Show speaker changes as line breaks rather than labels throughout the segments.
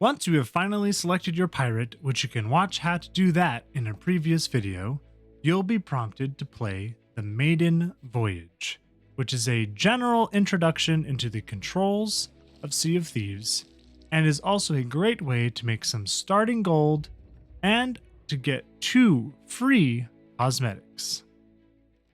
Once you have finally selected your pirate, which you can watch how to do that in a previous video, you'll be prompted to play the Maiden Voyage, which is a general introduction into the controls of Sea of Thieves, and is also a great way to make some starting gold and to get 2 free cosmetics.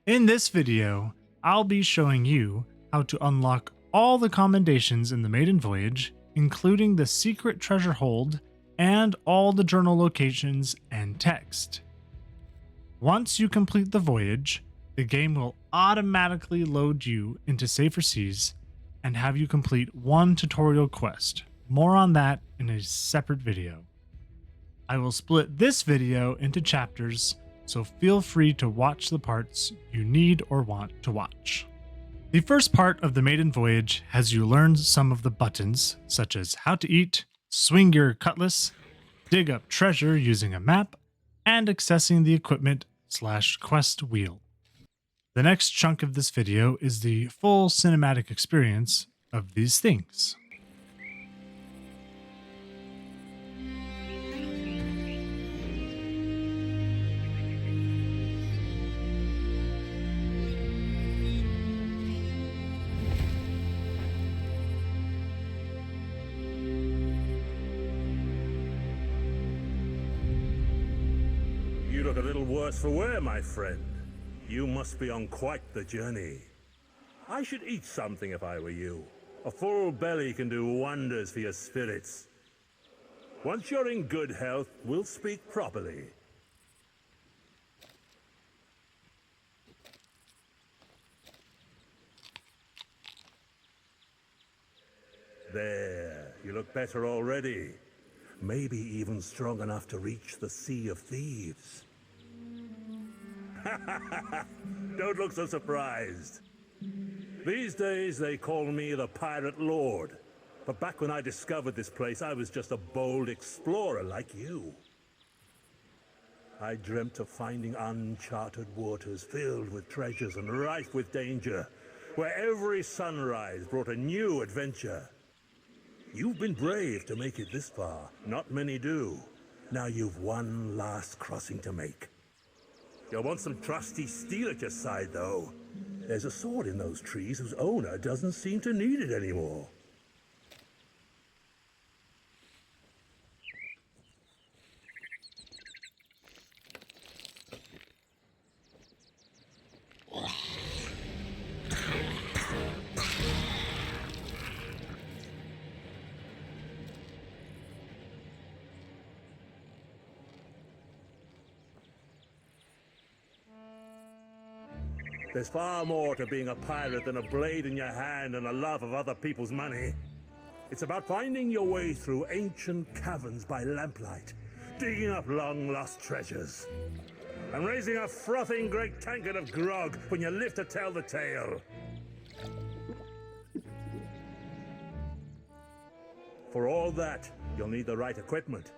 In this video, I'll be showing you how to unlock all the commendations in the Maiden Voyage, including the secret treasure hold and all the journal locations and text. Once you complete the voyage, the game will automatically load you into safer seas and have you complete one tutorial quest. More on that in a separate video. I will split this video into chapters, so feel free to watch the parts you need or want to watch. The first part of the Maiden Voyage has you learn some of the buttons, such as how to eat, swing your cutlass, dig up treasure using a map, and accessing the equipment/quest wheel. The next chunk of this video is the full cinematic experience of these things.
You look a little worse for wear, my friend. You must be on quite the journey. I should eat something if I were you. A full belly can do wonders for your spirits. Once you're in good health, we'll speak properly. There, you look better already. Maybe even strong enough to reach the Sea of Thieves. Don't look so surprised. These days they call me the Pirate Lord. But back when I discovered this place, I was just a bold explorer like you. I dreamt of finding uncharted waters filled with treasures and rife with danger, where every sunrise brought a new adventure. You've been brave to make it this far. Not many do. Now you've one last crossing to make. You'll want some trusty steel at your side, though. There's a sword in those trees whose owner doesn't seem to need it anymore. There's far more to being a pirate than a blade in your hand and a love of other people's money. It's about finding your way through ancient caverns by lamplight, digging up long-lost treasures, and raising a frothing great tankard of grog when you live to tell the tale. For all that, you'll need the right equipment.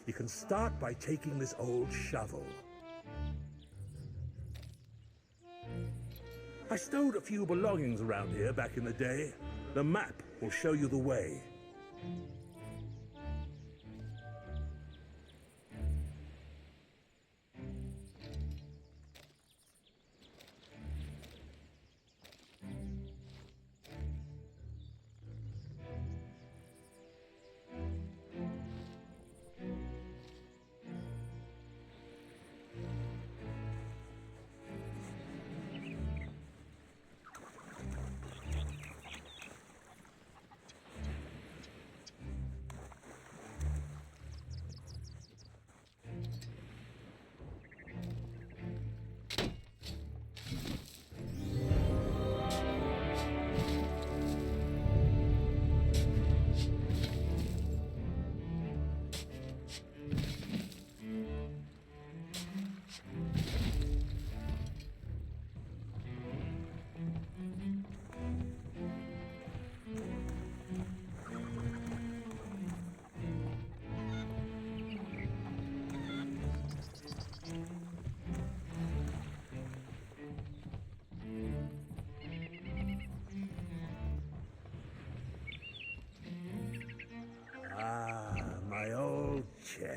You can start by taking this old shovel. I stowed a few belongings around here back in the day. The map will show you the way.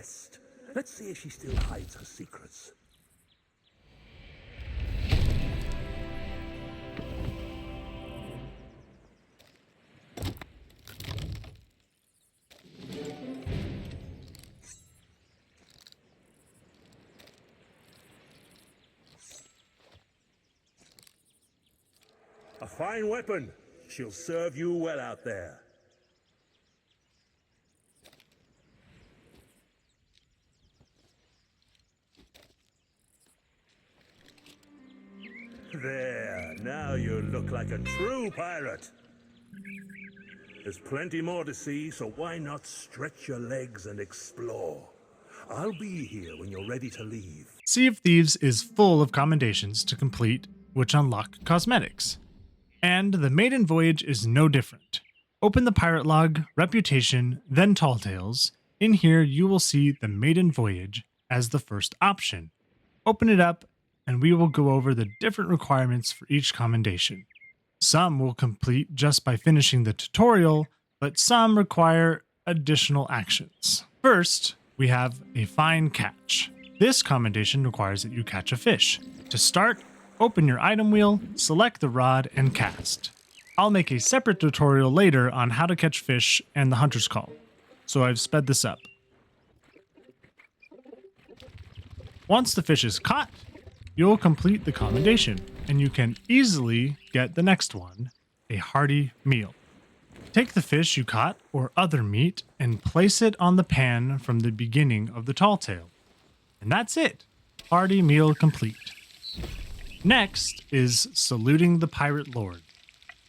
quest. Let's see if she still hides her secrets. A fine weapon. She'll serve you well out there. There, now you look like a true pirate. There's plenty more to see, so why not stretch your legs and explore? I'll be here when you're ready to leave.
Sea of Thieves is full of commendations to complete, which unlock cosmetics. And the Maiden Voyage is no different. Open the pirate log, reputation, then Tall Tales. In here, you will see the Maiden Voyage as the first option. Open it up, and we will go over the different requirements for each commendation. Some will complete just by finishing the tutorial, but some require additional actions. First, we have a fine catch. This commendation requires that you catch a fish. To start, open your item wheel, select the rod, and cast. I'll make a separate tutorial later on how to catch fish and the hunter's call, so I've sped this up. Once the fish is caught, you'll complete the commendation, and you can easily get the next one, a hearty meal. Take the fish you caught or other meat and place it on the pan from the beginning of the tall tale. And that's it. Hearty meal complete. Next is saluting the pirate lord.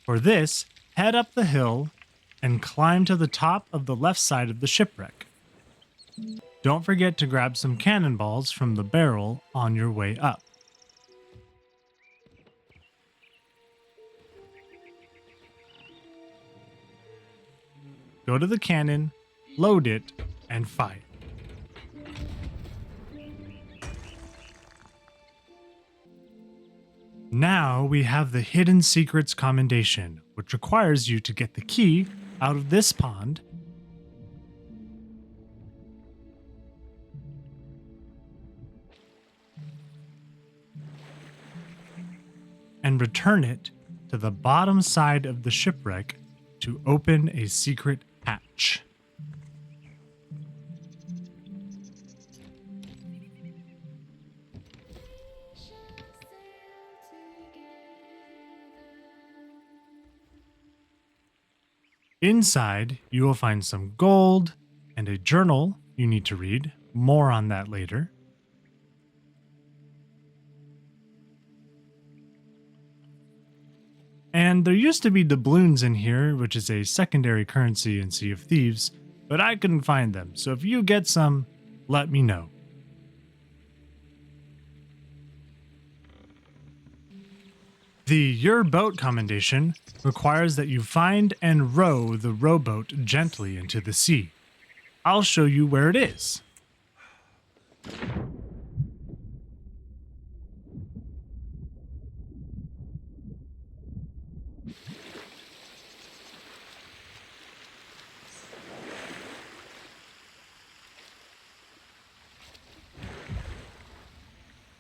For this, head up the hill and climb to the top of the left side of the shipwreck. Don't forget to grab some cannonballs from the barrel on your way up. Go to the cannon, load it, and fire. Now we have the Hidden Secrets Commendation, which requires you to get the key out of this pond and return it to the bottom side of the shipwreck to open a secret hatch. Inside, you will find some gold and a journal you need to read. More on that later. And there used to be doubloons in here, which is a secondary currency in Sea of Thieves, but I couldn't find them, so if you get some, let me know. The Your Boat commendation requires that you find and row the rowboat gently into the sea. I'll show you where it is.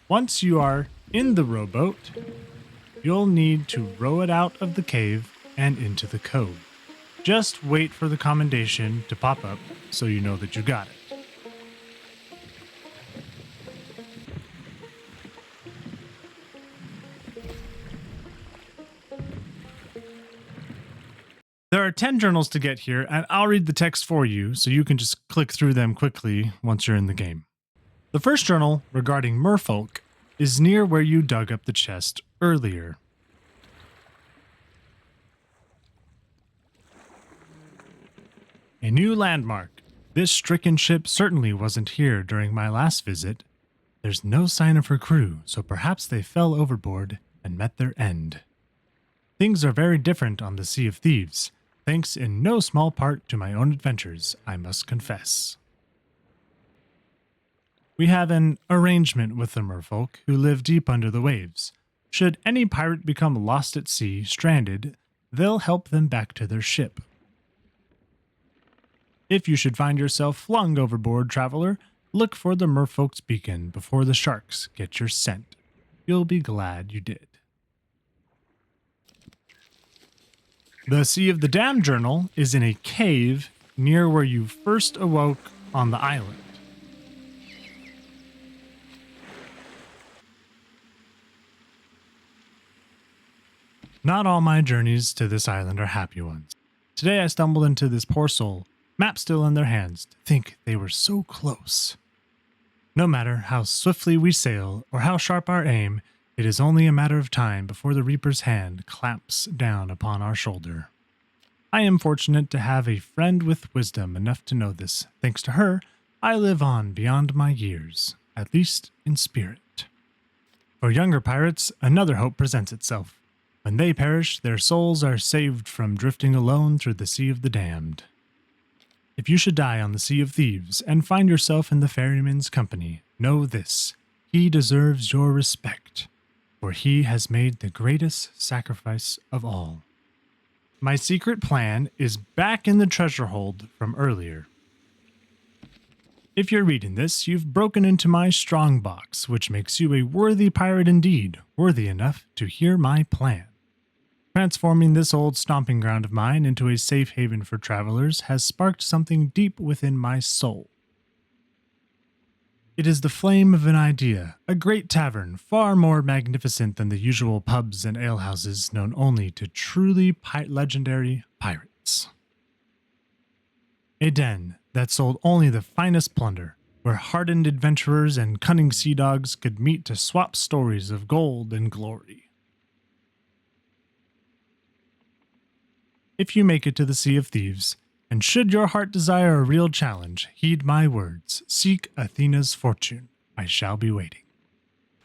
Once you are in the rowboat, you'll need to row it out of the cave and into the cove. Just wait for the commendation to pop up so you know that you got it. There are 10 journals to get here, and I'll read the text for you so you can just click through them quickly once you're in the game. The first journal, regarding merfolk, is near where you dug up the chest earlier. A new landmark. This stricken ship certainly wasn't here during my last visit. There's no sign of her crew, so perhaps they fell overboard and met their end. Things are very different on the Sea of Thieves, thanks in no small part to my own adventures, I must confess. We have an arrangement with the merfolk who live deep under the waves. Should any pirate become lost at sea, stranded, they'll help them back to their ship. If you should find yourself flung overboard, traveler, look for the merfolk's beacon before the sharks get your scent. You'll be glad you did. The Sea of the Damned journal is in a cave near where you first awoke on the island. Not all my journeys to this island are happy ones. Today I stumbled into this poor soul, map still in their hands, to think they were so close. No matter how swiftly we sail or how sharp our aim, it is only a matter of time before the Reaper's hand clamps down upon our shoulder. I am fortunate to have a friend with wisdom enough to know this. Thanks to her, I live on beyond my years, at least in spirit. For younger pirates, another hope presents itself. When they perish, their souls are saved from drifting alone through the Sea of the Damned. If you should die on the Sea of Thieves and find yourself in the ferryman's company, know this: he deserves your respect, for he has made the greatest sacrifice of all. My secret plan is back in the treasure hold from earlier. If you're reading this, you've broken into my strong box, which makes you a worthy pirate indeed, worthy enough to hear my plan. Transforming this old stomping ground of mine into a safe haven for travelers has sparked something deep within my soul. It is the flame of an idea, a great tavern, far more magnificent than the usual pubs and alehouses known only to truly legendary pirates. A den that sold only the finest plunder, where hardened adventurers and cunning sea dogs could meet to swap stories of gold and glory. If you make it to the Sea of Thieves, and should your heart desire a real challenge, heed my words. Seek Athena's fortune. I shall be waiting.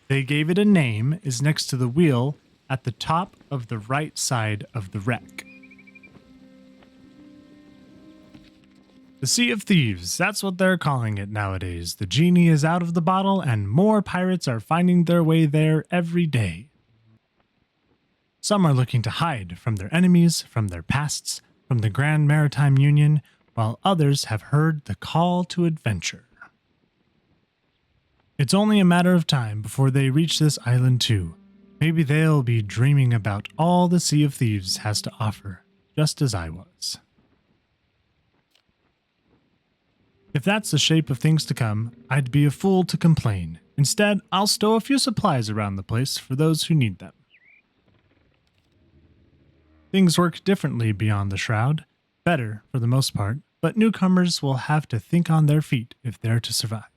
They gave it a name, is next to the wheel at the top of the right side of the wreck. The Sea of Thieves, that's what they're calling it nowadays. The genie is out of the bottle and more pirates are finding their way there every day. Some are looking to hide from their enemies, from their pasts, from the Grand Maritime Union, while others have heard the call to adventure. It's only a matter of time before they reach this island too. Maybe they'll be dreaming about all the Sea of Thieves has to offer, just as I was. If that's the shape of things to come, I'd be a fool to complain. Instead, I'll stow a few supplies around the place for those who need them. Things work differently beyond the shroud, better for the most part, but newcomers will have to think on their feet if they're to survive.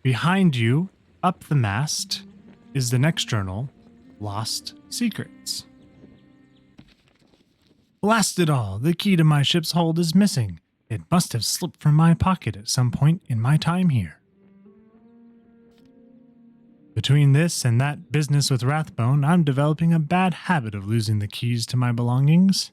Behind you, up the mast, is the next journal, Lost Secrets. Blast it all, the key to my ship's hold is missing. It must have slipped from my pocket at some point in my time here. Between this and that business with Rathbone, I'm developing a bad habit of losing the keys to my belongings.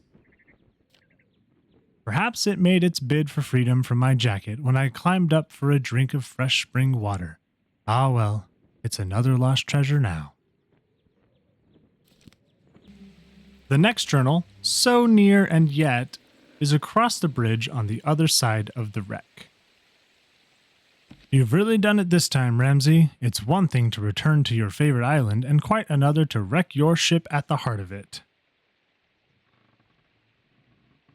Perhaps it made its bid for freedom from my jacket when I climbed up for a drink of fresh spring water. Ah well, it's another lost treasure now. The next journal, so near and yet, is across the bridge on the other side of the wreck. You've really done it this time, Ramsay. It's one thing to return to your favorite island, and quite another to wreck your ship at the heart of it.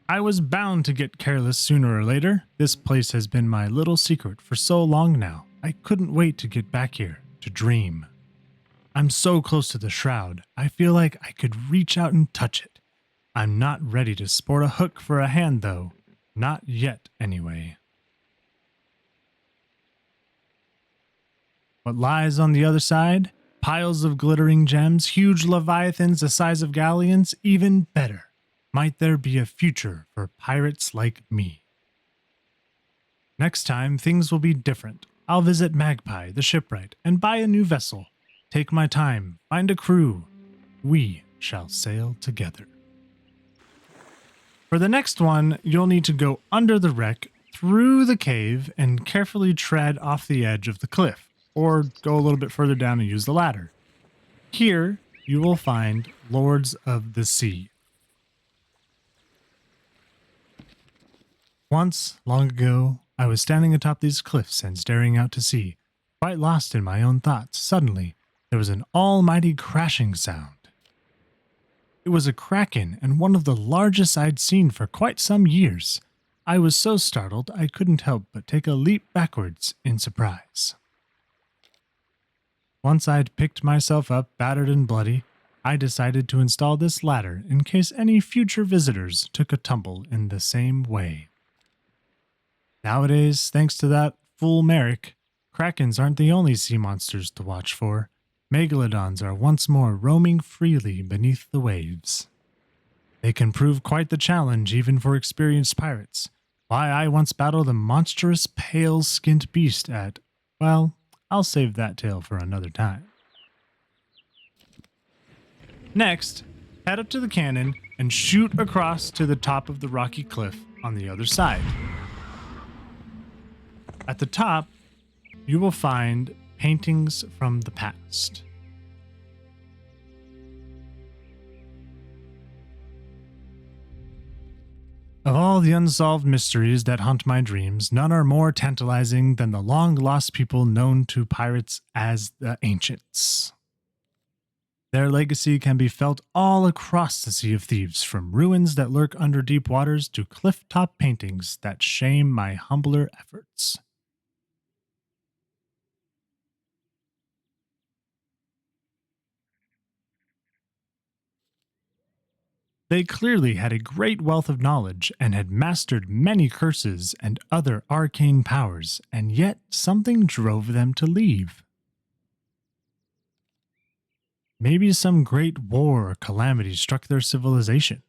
I was bound to get careless sooner or later. This place has been my little secret for so long now. I couldn't wait to get back here, to dream. I'm so close to the shroud, I feel like I could reach out and touch it. I'm not ready to sport a hook for a hand, though. Not yet, anyway. What lies on the other side? Piles of glittering gems, huge leviathans the size of galleons, even better. Might there be a future for pirates like me? Next time, things will be different. I'll visit Magpie, the shipwright, and buy a new vessel. Take my time, find a crew. We shall sail together. For the next one, you'll need to go under the wreck, through the cave, and carefully tread off the edge of the cliff, or go a little bit further down and use the ladder. Here, you will find Lords of the Sea. Once, long ago, I I was standing atop these cliffs and staring out to sea, quite lost in my own thoughts. Suddenly, there was an almighty crashing sound. It was a kraken, and one of the largest I'd seen for quite some years. I was so startled I couldn't help but take a leap backwards in surprise. Once I'd picked myself up, battered and bloody, I decided to install this ladder in case any future visitors took a tumble in the same way. Nowadays, thanks to that fool Merrick, krakens aren't the only sea monsters to watch for. Megalodons are once more roaming freely beneath the waves. They can prove quite the challenge even for experienced pirates. Why I once battled a monstrous pale-skinned beast at, well, I'll save that tale for another time. Next, head up to the cannon and shoot across to the top of the rocky cliff on the other side. At the top, you will find paintings from the past. Of all the unsolved mysteries that haunt my dreams, none are more tantalizing than the long-lost people known to pirates as the Ancients. Their legacy can be felt all across the Sea of Thieves, from ruins that lurk under deep waters to cliff-top paintings that shame my humbler efforts. They clearly had a great wealth of knowledge and had mastered many curses and other arcane powers, and yet something drove them to leave. Maybe some great war or calamity struck their civilization.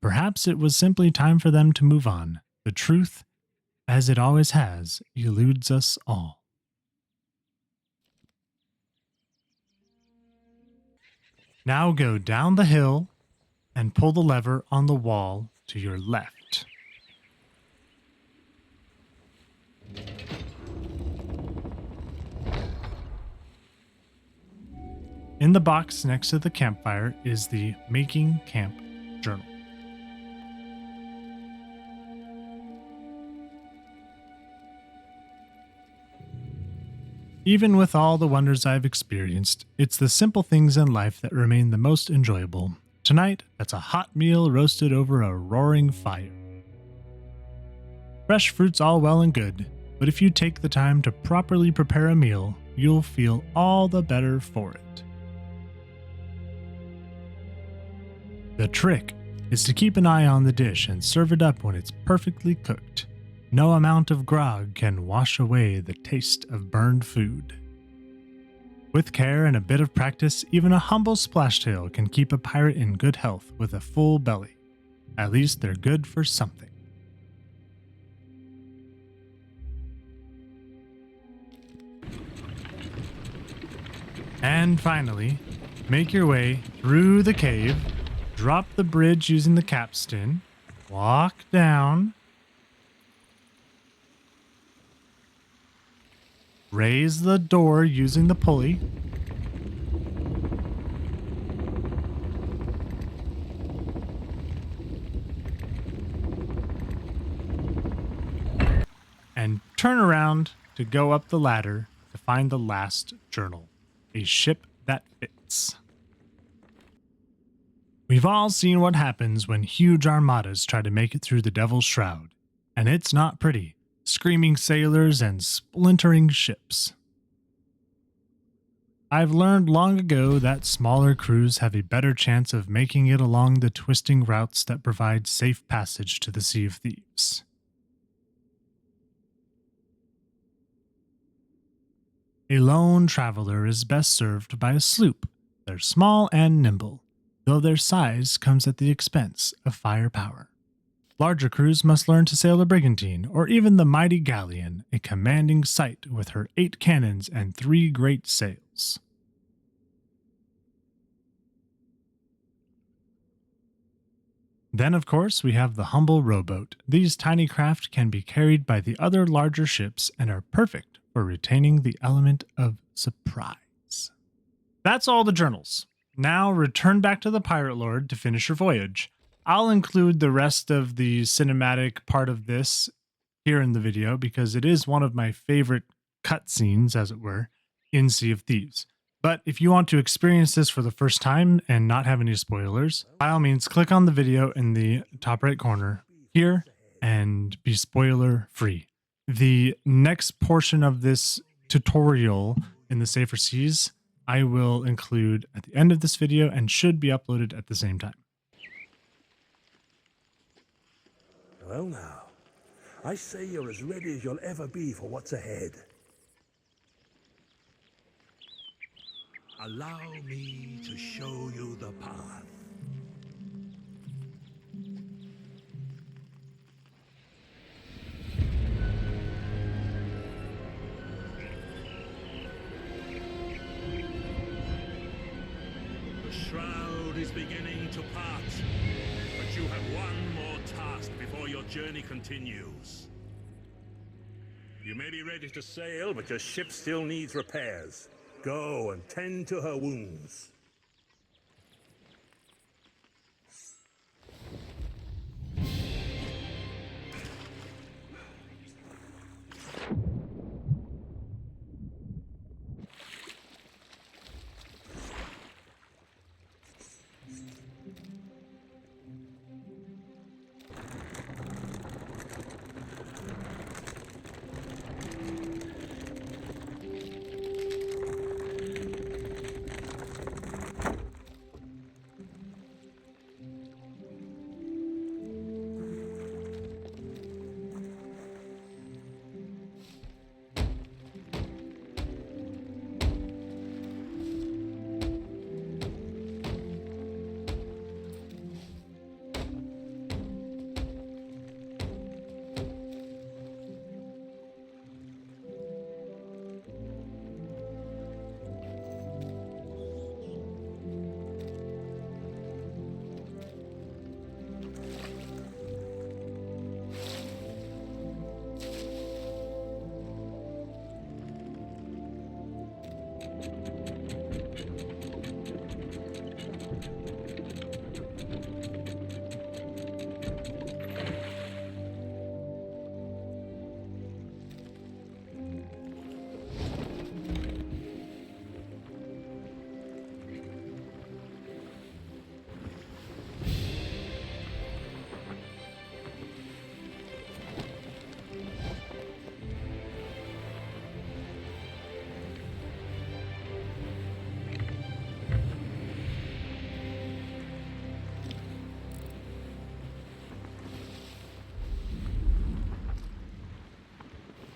Perhaps it was simply time for them to move on. The truth, as it always has, eludes us all. Now go down the hill and pull the lever on the wall to your left. In the box next to the campfire is the Making Camp Journal. Even with all the wonders I've experienced, it's the simple things in life that remain the most enjoyable. Tonight, that's a hot meal roasted over a roaring fire. Fresh fruit's all well and good, but if you take the time to properly prepare a meal, you'll feel all the better for it. The trick is to keep an eye on the dish and serve it up when it's perfectly cooked. No amount of grog can wash away the taste of burned food. With care and a bit of practice, even a humble splashtail can keep a pirate in good health with a full belly. At least they're good for something. And finally, make your way through the cave, drop the bridge using the capstan, walk down, raise the door using the pulley, and turn around to go up the ladder to find the last journal, a ship that fits. We've all seen what happens when huge armadas try to make it through the Devil's Shroud, and it's not pretty. Screaming sailors and splintering ships. I've learned long ago that smaller crews have a better chance of making it along the twisting routes that provide safe passage to the Sea of Thieves. A lone traveler is best served by a sloop. They're small and nimble, though their size comes at the expense of firepower. Larger crews must learn to sail a brigantine, or even the mighty galleon, a commanding sight with her 8 cannons and 3 great sails. Then, of course, we have the humble rowboat. These tiny craft can be carried by the other larger ships and are perfect for retaining the element of surprise. That's all the journals. Now return back to the Pirate Lord to finish your voyage. I'll include the rest of the cinematic part of this here in the video because it is one of my favorite cutscenes, as it were, in Sea of Thieves. But if you want to experience this for the first time and not have any spoilers, by all means, click on the video in the top right corner here and be spoiler free. The next portion of this tutorial in the Safer Seas, I will include at the end of this video and should be uploaded at the same time.
Well now, I say you're as ready as you'll ever be for what's ahead. Allow me to show you the path. The shroud is beginning to part, but you have one more task before your journey continues. You may be ready to sail, but your ship still needs repairs. Go and tend to her wounds.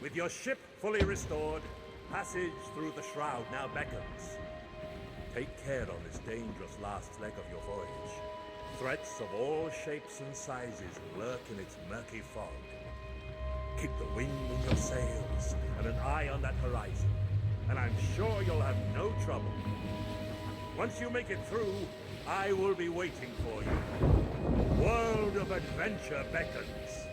With your ship fully restored, passage through the shroud now beckons. Take care on this dangerous last leg of your voyage. Threats of all shapes and sizes lurk in its murky fog. Keep the wind in your sails and an eye on that horizon, and I'm sure you'll have no trouble. Once you make it through, I will be waiting for you. World of adventure beckons.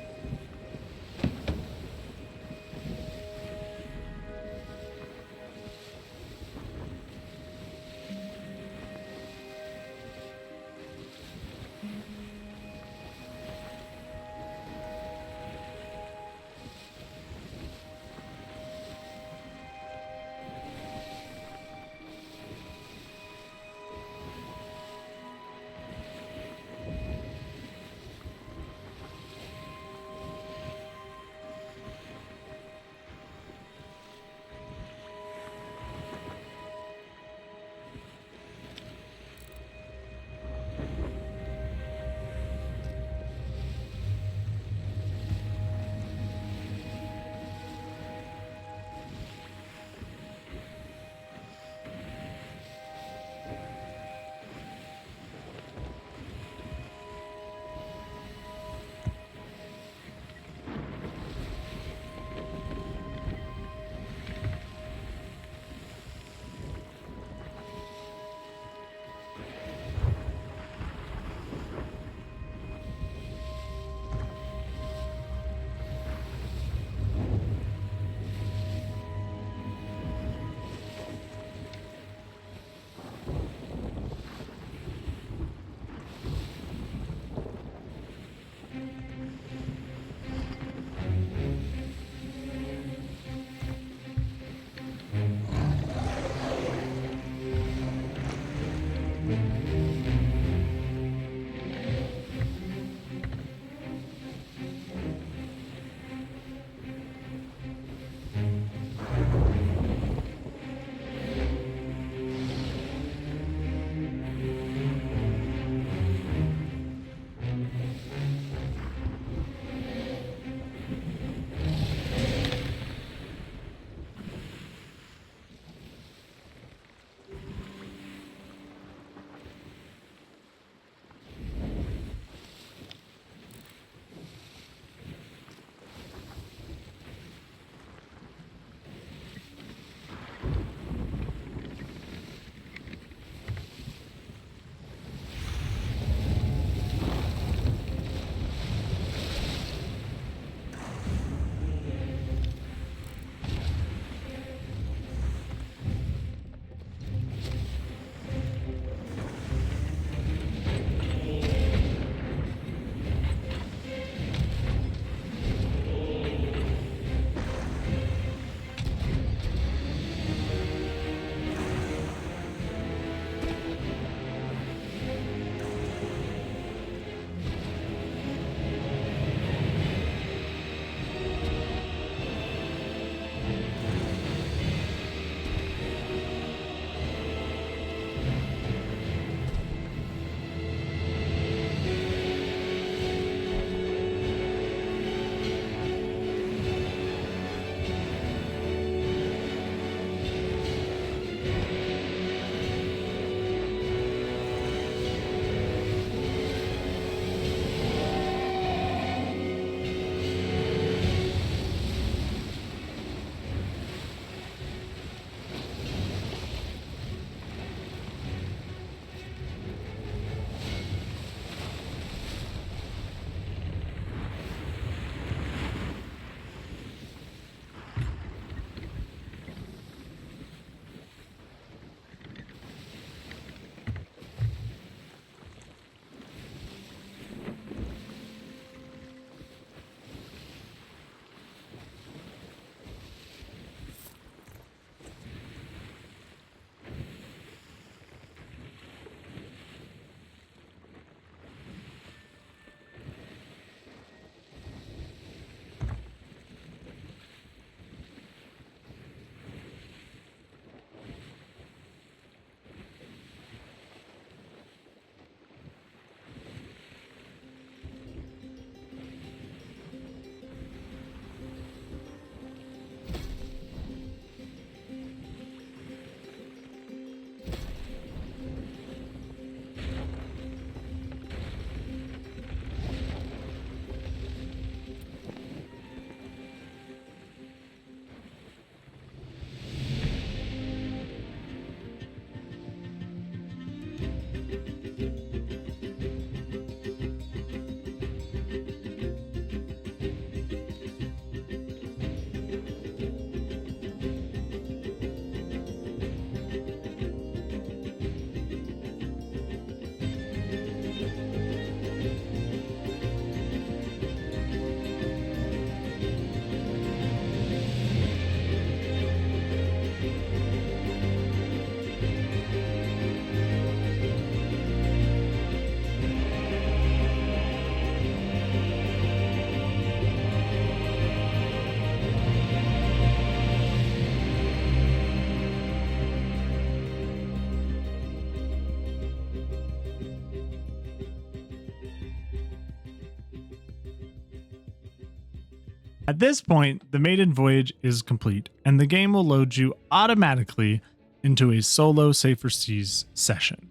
At this point, the Maiden Voyage is complete, and the game will load you automatically into a solo Safer Seas session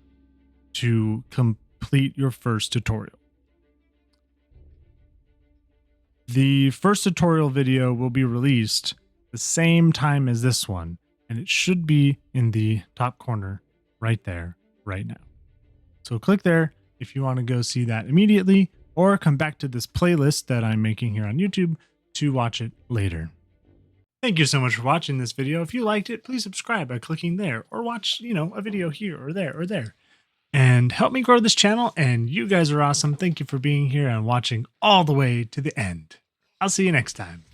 to complete your first tutorial. The first tutorial video will be released the same time as this one, and it should be in the top corner right there, right now. So click there if you want to go see that immediately, or come back to this playlist that I'm making here on YouTube to watch it later. Thank you so much for watching this video. If you liked it, please subscribe by clicking there, or watch, a video here or there or there. And help me grow this channel, and you guys are awesome. Thank you for being here and watching all the way to the end. I'll see you next time.